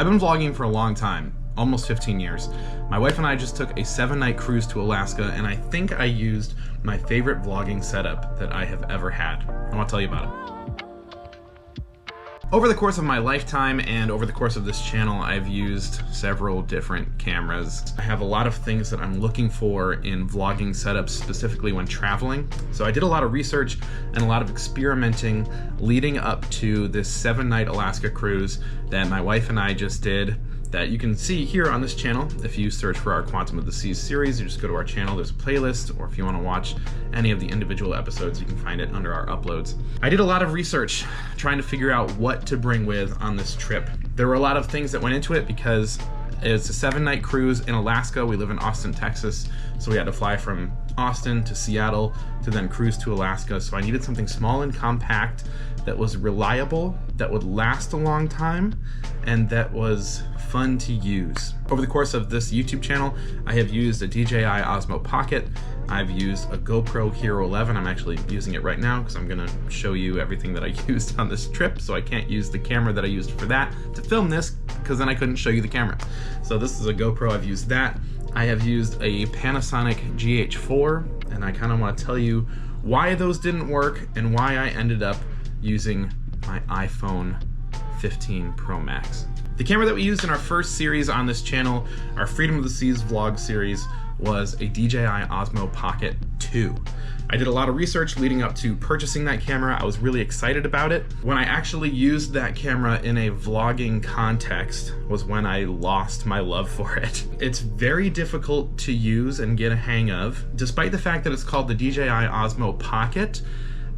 I've been vlogging for a long time, almost 15 years. My wife and I just took a 7-night cruise to Alaska, and I think I used my favorite vlogging setup that I have ever had. I want to tell you about it. Over the course of my lifetime and over the course of this channel, I've used several different cameras. I have a lot of things that I'm looking for in vlogging setups, specifically when traveling. So I did a lot of research and a lot of experimenting leading up to this 7-night Alaska cruise that my wife and I just did, that you can see here on this channel. If you search for our Quantum of the Seas series, you just go to our channel, there's a playlist, or if you want to watch any of the individual episodes, you can find it under our uploads. I did a lot of research trying to figure out what to bring with on this trip. There were a lot of things that went into it because it's a 7-night cruise in Alaska. We live in Austin, Texas, so we had to fly from Austin to Seattle to then cruise to Alaska. So I needed something small and compact that was reliable, that would last a long time, and that was fun to use. Over the course of this YouTube channel, I have used a DJI Osmo Pocket. I've used a GoPro Hero 11. I'm actually using it right now because I'm gonna show you everything that I used on this trip, so I can't use the camera that I used for that to film this because then I couldn't show you the camera. So this is a GoPro, I've used that. I have used a Panasonic GH4, and I kind of want to tell you why those didn't work and why I ended up using my iPhone 15 Pro Max. The camera that we used in our first series on this channel, our Freedom of the Seas vlog series, was a DJI Osmo Pocket 2. I did a lot of research leading up to purchasing that camera. I was really excited about it. When I actually used that camera in a vlogging context was when I lost my love for it. It's very difficult to use and get a hang of. Despite the fact that it's called the DJI Osmo Pocket,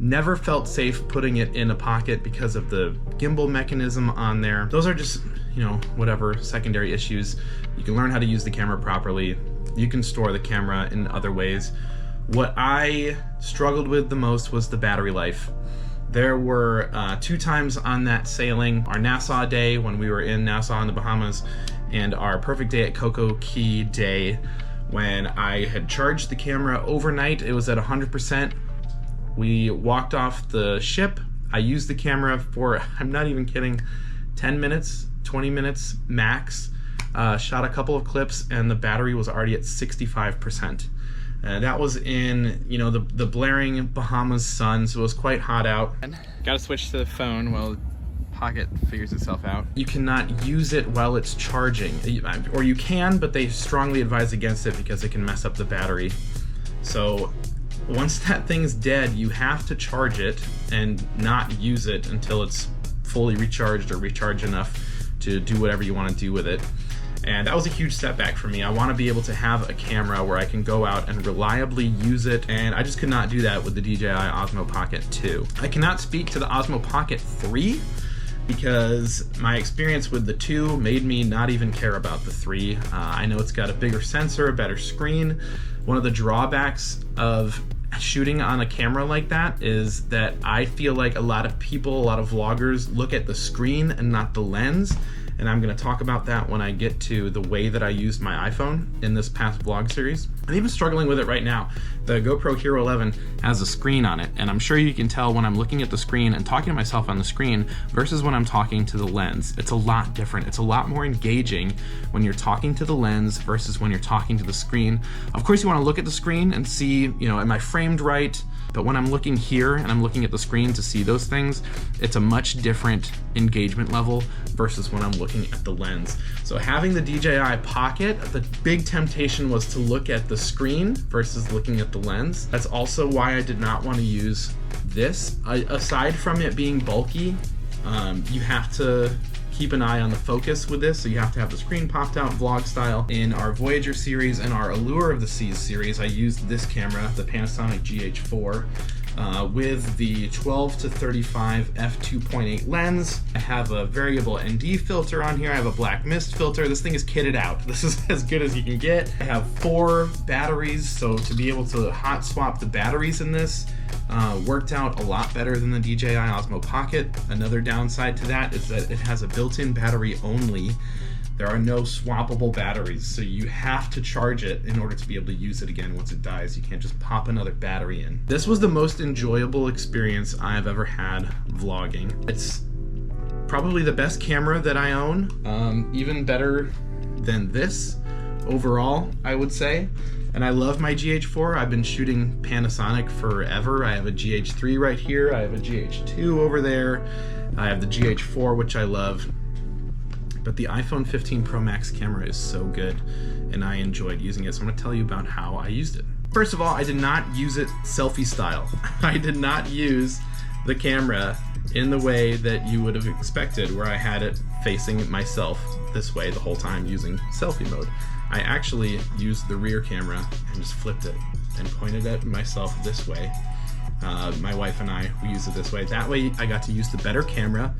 never felt safe putting it in a pocket because of the gimbal mechanism on there. Those are just, you know, whatever secondary issues. You can learn how to use the camera properly. You can store the camera in other ways. What I struggled with the most was the battery life. There were 2 times on that sailing, our Nassau day when we were in Nassau in the Bahamas, and our Perfect Day at Coco Cay day when I had charged the camera overnight. It was at 100%. We walked off the ship. I used the camera for, I'm not even kidding, 10 minutes, 20 minutes max. Shot a couple of clips and the battery was already at 65%. That was in, you know, the blaring Bahamas sun, so it was quite hot out. Gotta switch to the phone while the Pocket figures itself out. You cannot use it while it's charging, or you can, but they strongly advise against it because it can mess up the battery. So once that thing's dead, you have to charge it and not use it until it's fully recharged or recharged enough to do whatever you want to do with it. And that was a huge setback for me. I want to be able to have a camera where I can go out and reliably use it, and I just could not do that with the DJI Osmo Pocket 2. I cannot speak to the Osmo Pocket 3 because my experience with the 2 made me not even care about the 3. I know it's got a bigger sensor, a better screen. One of the drawbacks of shooting on a camera like that is that I feel like a lot of people, a lot of vloggers look at the screen and not the lens. And I'm gonna talk about that when I get to the way that I used my iPhone in this past vlog series. I'm even struggling with it right now. The GoPro Hero 11 has a screen on it, and I'm sure you can tell when I'm looking at the screen and talking to myself on the screen versus when I'm talking to the lens. It's a lot different. It's a lot more engaging when you're talking to the lens versus when you're talking to the screen. Of course, you wanna look at the screen and see, you know, am I framed right? But when I'm looking here and I'm looking at the screen to see those things, it's a much different engagement level versus when I'm looking at the lens. So having the DJI Pocket, the big temptation was to look at the screen versus looking at the lens. That's also why I did not want to use this. Aside from it being bulky, you have to keep an eye on the focus with this, so you have to have the screen popped out vlog style. In our Voyager series and our Allure of the Seas series, I used this camera, the Panasonic GH4, with the 12-35 f2.8 lens. I have a variable ND filter on here. I have a black mist filter. This thing is kitted out. This is as good as you can get. I have 4 batteries, so to be able to hot swap the batteries in this worked out a lot better than the DJI Osmo Pocket. Another downside to that is that it has a built-in battery only. There are no swappable batteries, so you have to charge it in order to be able to use it again once it dies. You can't just pop another battery in. This was the most enjoyable experience I've ever had vlogging. It's Probably the best camera that I own, even better than this overall, I would say. And I love my GH4. I've been shooting Panasonic forever. I have a GH3 right here. I have a GH2 over there. I have the GH4, which I love. But the iPhone 15 Pro Max camera is so good, and I enjoyed using it. So I'm gonna tell you about how I used it. First of all, I did not use it selfie style. I did not use the camera in the way that you would have expected, where I had it facing myself this way the whole time using selfie mode. I actually used the rear camera and just flipped it and pointed at myself this way. My wife and I, we use it this way. That way I got to use the better camera.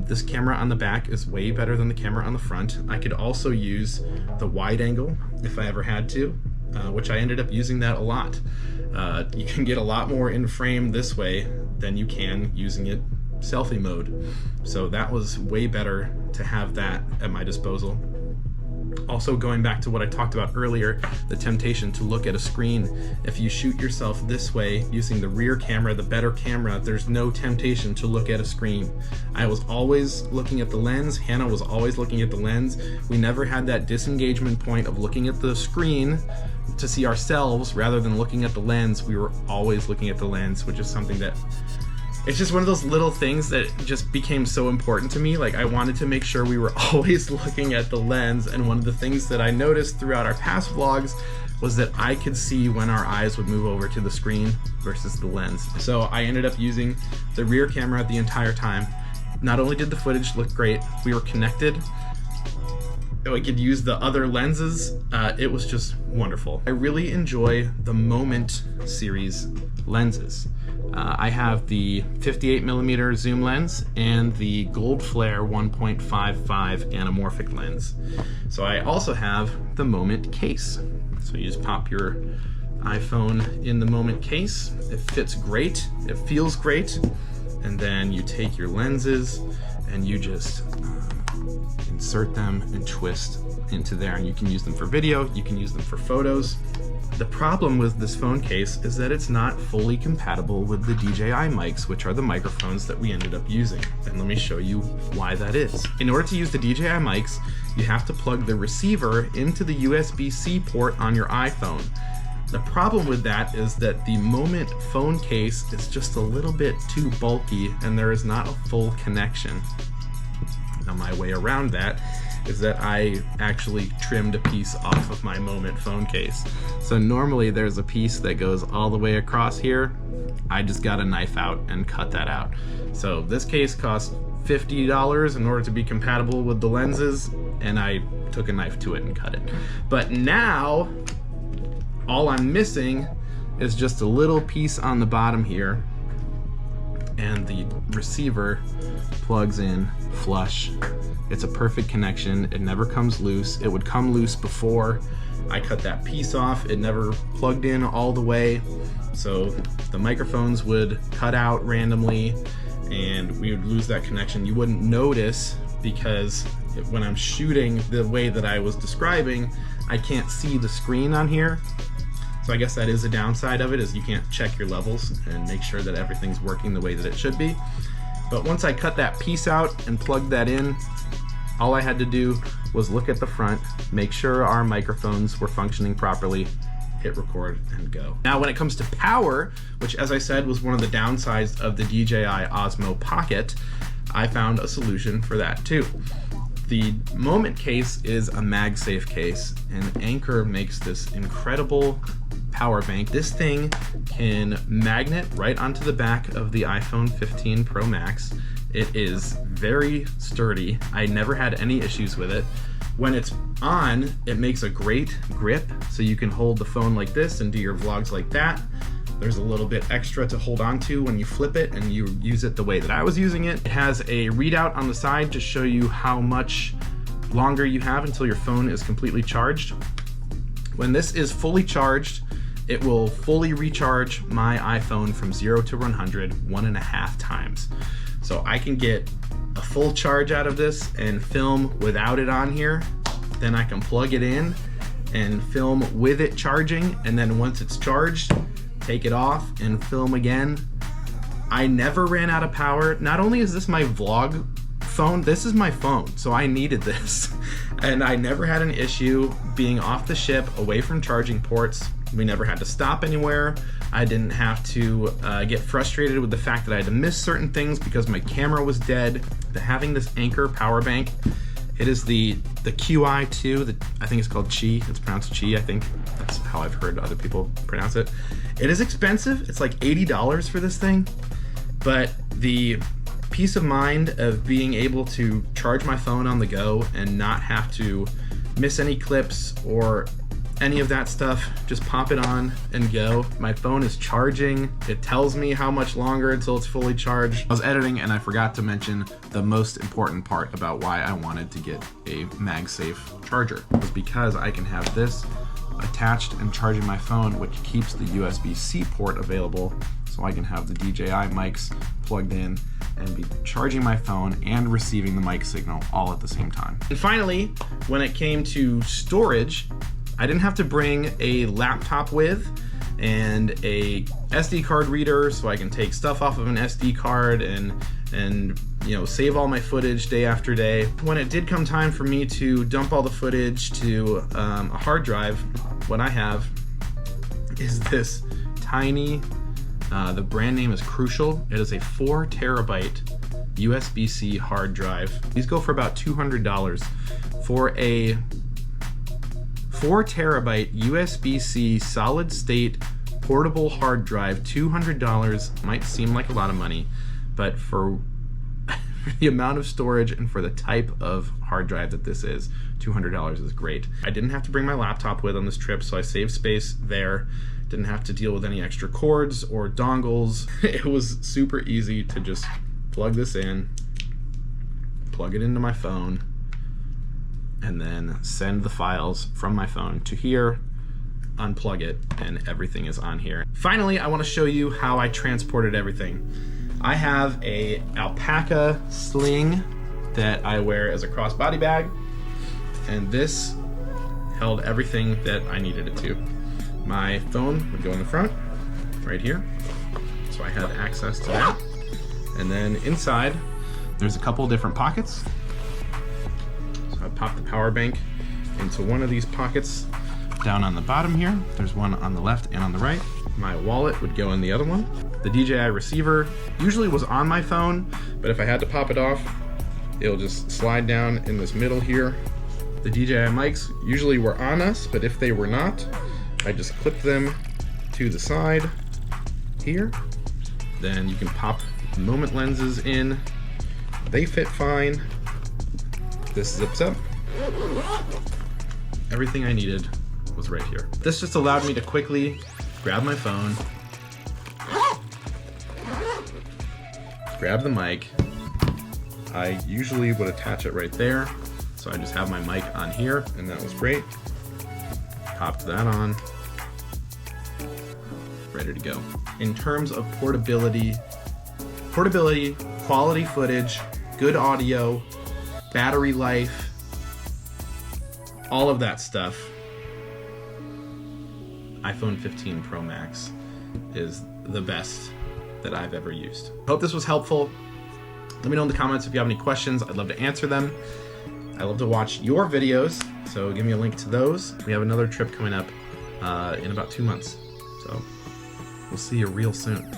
This camera on the back is way better than the camera on the front. I could also use the wide angle if I ever had to, which I ended up using that a lot. You can get a lot more in frame this way than you can using it selfie mode. So that was way better to have that at my disposal. Also, going back to what I talked about earlier, the temptation to look at a screen. If you shoot yourself this way using the rear camera, the better camera, there's no temptation to look at a screen. I was always looking at the lens. Hannah was always looking at the lens. We never had that disengagement point of looking at the screen to see ourselves rather than looking at the lens. We were always looking at the lens, which is something that it's just one of those little things that just became so important to me. Like, I wanted to make sure we were always looking at the lens, and one of the things that I noticed throughout our past vlogs was that I could see when our eyes would move over to the screen versus the lens. So I ended up using the rear camera the entire time. Not only did the footage look great, we were connected. I could use the other lenses. It was just wonderful. I really enjoy the Moment series lenses. I have the 58mm zoom lens and the Gold Flare 1.55 anamorphic lens. So I also have the Moment case. So you just pop your iPhone in the Moment case. It fits great, it feels great, and then you take your lenses and you just insert them and twist into there, and you can use them for video, you can use them for photos. The problem with this phone case is that it's not fully compatible with the DJI mics, which are the microphones that we ended up using. And let me show you why that is. In order to use the DJI mics, you have to plug the receiver into the USB-C port on your iPhone. The problem with that is that the Moment phone case is just a little bit too bulky and there is not a full connection. Now, my way around that is that I actually trimmed a piece off of my Moment phone case. So normally there's a piece that goes all the way across here. I just got a knife out and cut that out. So this case cost $50 in order to be compatible with the lenses, and I took a knife to it and cut it. But now, all I'm missing is just a little piece on the bottom here, and the receiver plugs in flush. It's a perfect connection. It never comes loose. It would come loose before I cut that piece off. It never plugged in all the way. So the microphones would cut out randomly and we would lose that connection. You wouldn't notice because when I'm shooting the way that I was describing, I can't see the screen on here. So I guess that is a downside of it, is you can't check your levels and make sure that everything's working the way that it should be. But once I cut that piece out and plugged that in, all I had to do was look at the front, make sure our microphones were functioning properly, hit record, and go. Now, when it comes to power, which as I said was one of the downsides of the DJI Osmo Pocket, I found a solution for that too. The Moment case is a MagSafe case, and Anker makes this incredible power bank. This thing can magnet right onto the back of the iPhone 15 Pro Max. It is very sturdy. I never had any issues with it. When it's on, it makes a great grip, so you can hold the phone like this and do your vlogs like that. There's a little bit extra to hold on to when you flip it and you use it the way that I was using it. It has a readout on the side to show you how much longer you have until your phone is completely charged. When this is fully charged, it will fully recharge my iPhone from 0 to 100 1.5 times. So I can get a full charge out of this and film without it on here. Then I can plug it in and film with it charging, and then once it's charged, take it off and film again. I never ran out of power. Not only is this my vlog phone, this is my phone, so I needed this. And I never had an issue being off the ship, away from charging ports. We never had to stop anywhere. I didn't have to get frustrated with the fact that I had to miss certain things because my camera was dead. Having this Anker power bank, it is the QI2, I think it's called Qi, it's pronounced Qi, I think. That's how I've heard other people pronounce it. It is expensive, it's like $80 for this thing, but the peace of mind of being able to charge my phone on the go and not have to miss any clips or any of that stuff, just pop it on and go. My phone is charging. It tells me how much longer until it's fully charged. I was editing and I forgot to mention the most important part about why I wanted to get a MagSafe charger. It was because I can have this attached and charging my phone, which keeps the USB-C port available, so I can have the DJI mics plugged in and be charging my phone and receiving the mic signal all at the same time. And finally, when it came to storage, I didn't have to bring a laptop with and a SD card reader so I can take stuff off of an SD card and you know, save all my footage day after day. When it did come time for me to dump all the footage to a hard drive, what I have is this tiny, the brand name is Crucial. It is a 4 terabyte USB-C hard drive. These go for about $200 for a 4 terabyte USB-C solid state portable hard drive. $200 might seem like a lot of money, but for the amount of storage and for the type of hard drive that this is, $200 is great. I didn't have to bring my laptop with on this trip, so I saved space there. Didn't have to deal with any extra cords or dongles. It was super easy to just plug this in, plug it into my phone, and then send the files from my phone to here, unplug it, and everything is on here. Finally, I want to show you how I transported everything. I have a alpaca sling that I wear as a crossbody bag, and this held everything that I needed it to. My phone would go in the front, right here, so I had access to that. And then inside, there's a couple different pockets. So I pop the power bank into one of these pockets down on the bottom here. There's one on the left and on the right. My wallet would go in the other one. The DJI receiver usually was on my phone, but if I had to pop it off, it'll just slide down in this middle here. The DJI mics usually were on us, but if they were not, I just clip them to the side here. Then you can pop the Moment lenses in. They fit fine. This zips up. Everything I needed was right here. This just allowed me to quickly grab my phone, grab the mic. I usually would attach it right there, so I just have my mic on here, and that was great. Popped that on, ready to go. In terms of portability, quality footage, good audio, battery life, all of that stuff, iPhone 15 Pro Max is the best that I've ever used. Hope this was helpful. Let me know in the comments if you have any questions. I'd love to answer them. I love to watch your videos, so give me a link to those. We have another trip coming up in about 2 months, so we'll see you real soon.